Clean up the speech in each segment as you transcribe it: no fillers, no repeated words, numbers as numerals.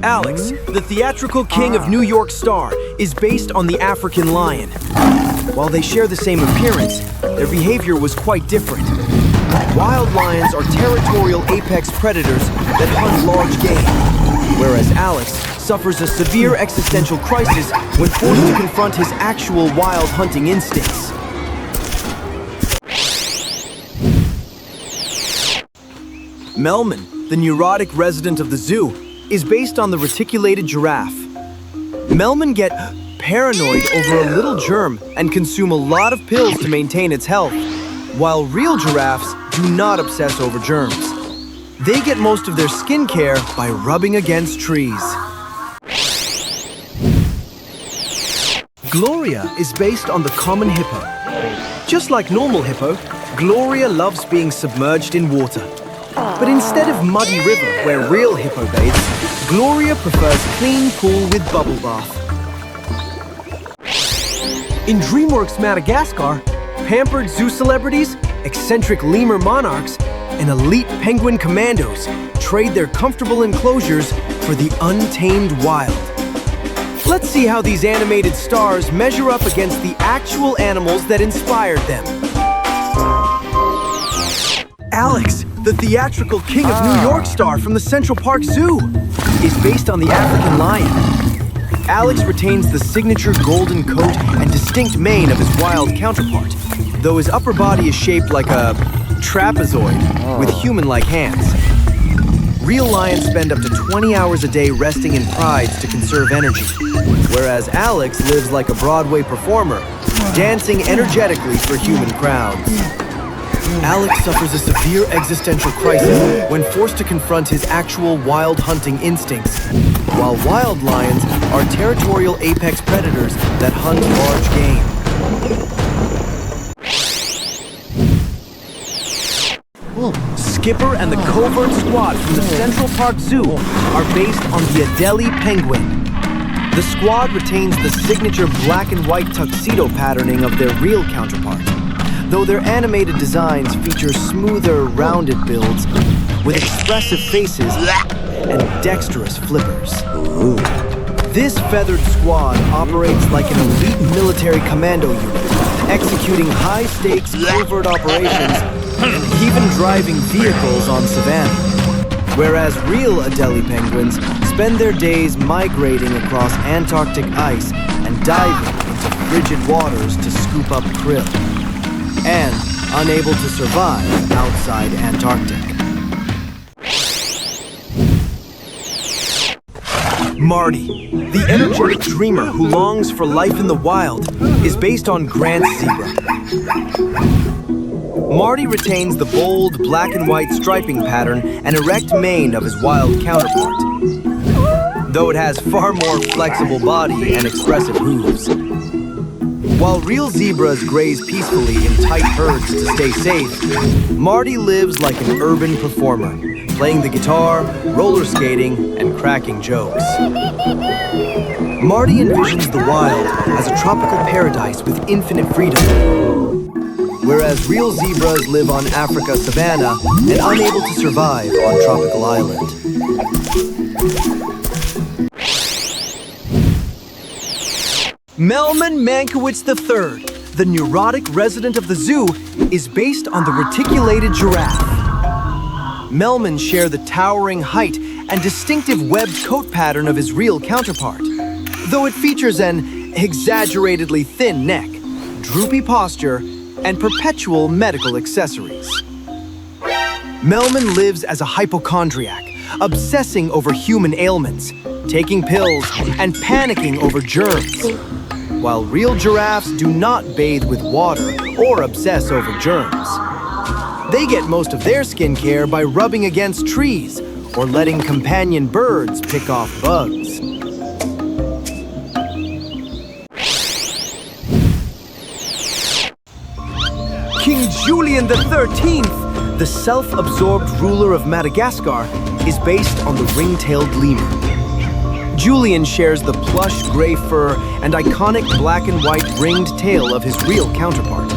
Alex, the theatrical king of New York Star, is based on the African lion. While they share the same appearance, their behavior was quite different. Wild lions are territorial apex predators that hunt large game, whereas Alex suffers a severe existential crisis when forced to confront his actual wild hunting instincts. Melman, the neurotic resident of the zoo, is based on the reticulated giraffe. Melman get paranoid over a little germ and consume a lot of pills to maintain its health, while real giraffes do not obsess over germs. They get most of their skincare by rubbing against trees. Gloria is based on the common hippo. Just like normal hippo, Gloria loves being submerged in water. But instead of muddy river where real hippo bathes, Gloria prefers clean pool with bubble bath. In DreamWorks Madagascar, pampered zoo celebrities, eccentric lemur monarchs, and elite penguin commandos trade their comfortable enclosures for the untamed wild. Let's see how these animated stars measure up against the actual animals that inspired them. Alex, the theatrical king of New York Star from the Central Park Zoo, is based on the African lion. Alex retains the signature golden coat and distinct mane of his wild counterpart, though his upper body is shaped like a trapezoid with human-like hands. Real lions spend up to 20 hours a day resting in prides to conserve energy, whereas Alex lives like a Broadway performer, dancing energetically for human crowds. Alex suffers a severe existential crisis when forced to confront his actual wild hunting instincts, while wild lions are territorial apex predators that hunt large game. Skipper and the covert squad from the Central Park Zoo are based on the Adélie penguin. The squad retains the signature black and white tuxedo patterning of their real counterpart, though their animated designs feature smoother, rounded builds with expressive faces and dexterous flippers. This feathered squad operates like an elite military commando unit, executing high-stakes covert operations and even driving vehicles on savanna. Whereas real Adélie penguins spend their days migrating across Antarctic ice and diving into frigid waters to scoop up krill, and unable to survive outside Antarctic. Marty, the energetic dreamer who longs for life in the wild, is based on Grant's zebra. Marty retains the bold black and white striping pattern and erect mane of his wild counterpart, though it has far more flexible body and expressive hooves. While real zebras graze peacefully in tight herds to stay safe, Marty lives like an urban performer, playing the guitar, roller skating, and cracking jokes. Marty envisions the wild as a tropical paradise with infinite freedom, whereas real zebras live on Africa's savanna and unable to survive on tropical island. Melman Mankiewicz III, the neurotic resident of the zoo, is based on the reticulated giraffe. Melman share the towering height and distinctive webbed coat pattern of his real counterpart, though it features an exaggeratedly thin neck, droopy posture, and perpetual medical accessories. Melman lives as a hypochondriac, obsessing over human ailments, taking pills, and panicking over germs, while real giraffes do not bathe with water or obsess over germs. They get most of their skincare by rubbing against trees or letting companion birds pick off bugs. King Julien XIII, the self-absorbed ruler of Madagascar, is based on the ring-tailed lemur. Julien shares the plush gray fur and iconic black and white ringed tail of his real counterpart,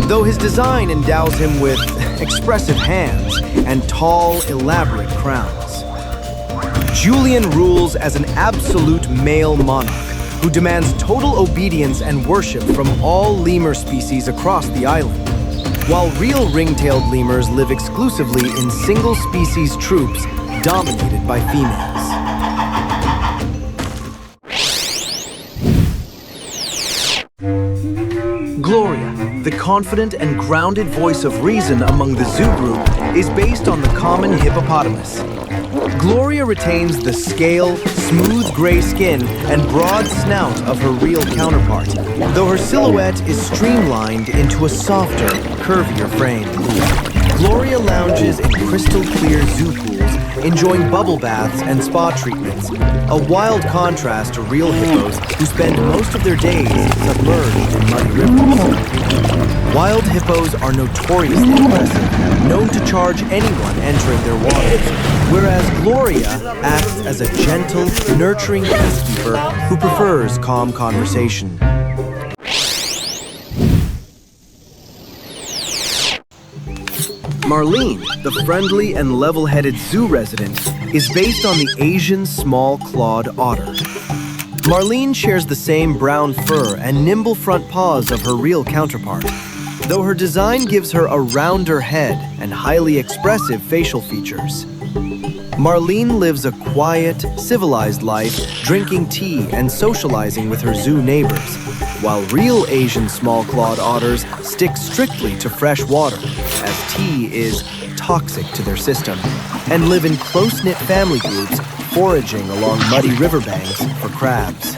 though his design endows him with expressive hands and tall, elaborate crowns. Julien rules as an absolute male monarch who demands total obedience and worship from all lemur species across the island, while real ring-tailed lemurs live exclusively in single-species troops dominated by females. Gloria, the confident and grounded voice of reason among the zoo group, is based on the common hippopotamus. Gloria retains the scale, smooth gray skin, and broad snout of her real counterpart, though her silhouette is streamlined into a softer, curvier frame. Gloria lounges in crystal-clear zoo pools, enjoying bubble baths and spa treatments, a wild contrast to real hippos who spend most of their days submerged in muddy rivers. Wild hippos are notoriously aggressive, known to charge anyone entering their waters, whereas Gloria acts as a gentle, nurturing peacekeeper who prefers calm conversation. Marlene, the friendly and level-headed zoo resident, is based on the Asian small-clawed otter. Marlene shares the same brown fur and nimble front paws of her real counterpart, though her design gives her a rounder head and highly expressive facial features. Marlene lives a quiet, civilized life, drinking tea and socializing with her zoo neighbors, while real Asian small-clawed otters stick strictly to fresh water, as tea is toxic to their system, and live in close-knit family groups foraging along muddy riverbanks for crabs.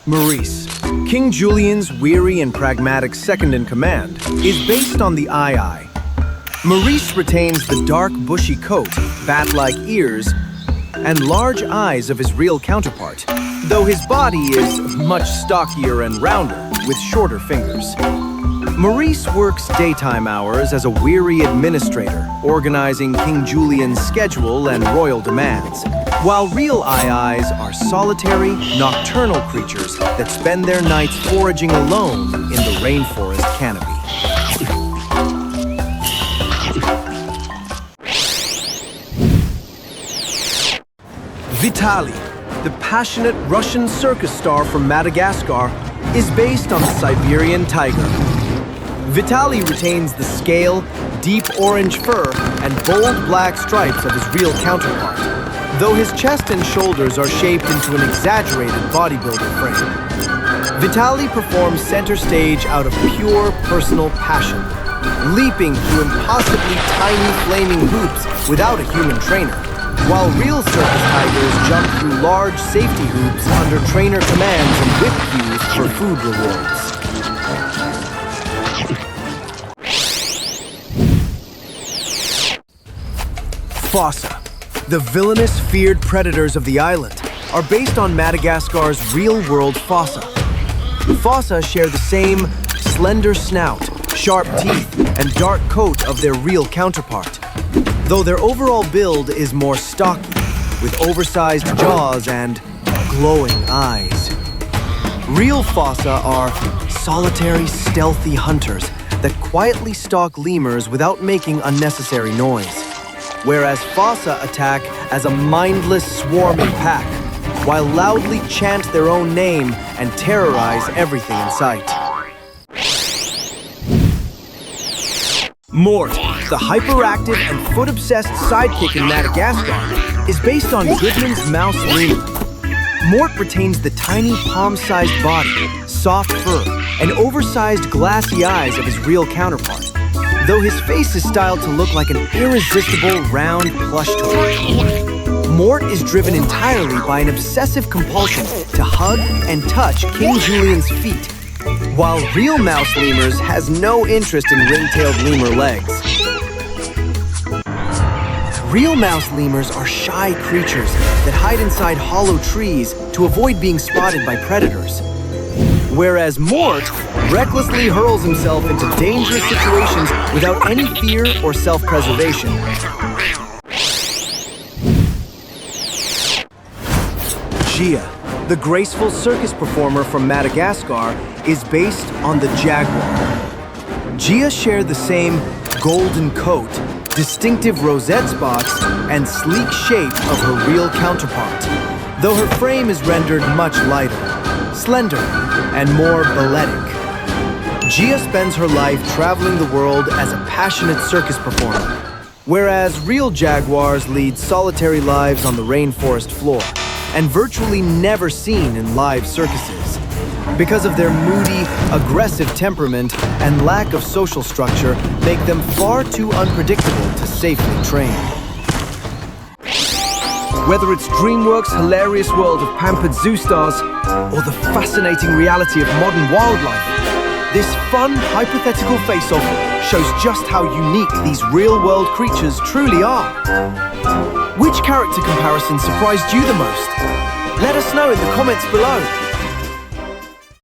Maurice, King Julien's weary and pragmatic second-in-command, is based on the eye. Maurice retains the dark, bushy coat, bat-like ears, and large eyes of his real counterpart, though his body is much stockier and rounder, with shorter fingers. Maurice works daytime hours as a weary administrator, organizing King Julien's schedule and royal demands, while real eyes are solitary, nocturnal creatures that spend their nights foraging alone in the rainforest canopy. Vitaly, the passionate Russian circus star from Madagascar, is based on the Siberian tiger. Vitaly retains the scale, deep orange fur, and bold black stripes of his real counterpart, though his chest and shoulders are shaped into an exaggerated bodybuilder frame. Vitaly performs center stage out of pure personal passion, leaping through impossibly tiny flaming hoops without a human trainer, while real circus tigers jump through large safety hoops under trainer commands and whip cues for food rewards. Fossa, the villainous, feared predators of the island, are based on Madagascar's real-world fossa. Fossa share the same slender snout, sharp teeth, and dark coat of their real counterpart, though their overall build is more stocky, with oversized jaws and glowing eyes. Real fossa are solitary, stealthy hunters that quietly stalk lemurs without making unnecessary noise, whereas fossa attack as a mindless, swarming pack, while loudly chant their own name and terrorize everything in sight. Mort, the hyperactive and foot-obsessed sidekick in Madagascar, is based on Goodman's mouse lemur. Mort retains the tiny palm-sized body, soft fur, and oversized glassy eyes of his real counterpart, though his face is styled to look like an irresistible round plush toy. Mort is driven entirely by an obsessive compulsion to hug and touch King Julien's feet, while real mouse lemurs has no interest in ring-tailed lemur legs. Real mouse lemurs are shy creatures that hide inside hollow trees to avoid being spotted by predators, whereas Mort recklessly hurls himself into dangerous situations without any fear or self-preservation. Gia, the graceful circus performer from Madagascar, is based on the jaguar. Gia share the same golden coat, distinctive rosette spots, and sleek shape of her real counterpart, though her frame is rendered much lighter, slender, and more balletic. Gia spends her life traveling the world as a passionate circus performer, whereas real jaguars lead solitary lives on the rainforest floor and virtually never seen in live circuses. Because of their moody, aggressive temperament and lack of social structure, make them far too unpredictable to safely train. Whether it's DreamWorks' hilarious world of pampered zoo stars or the fascinating reality of modern wildlife, this fun, hypothetical face-off shows just how unique these real-world creatures truly are. Which character comparison surprised you the most? Let us know in the comments below.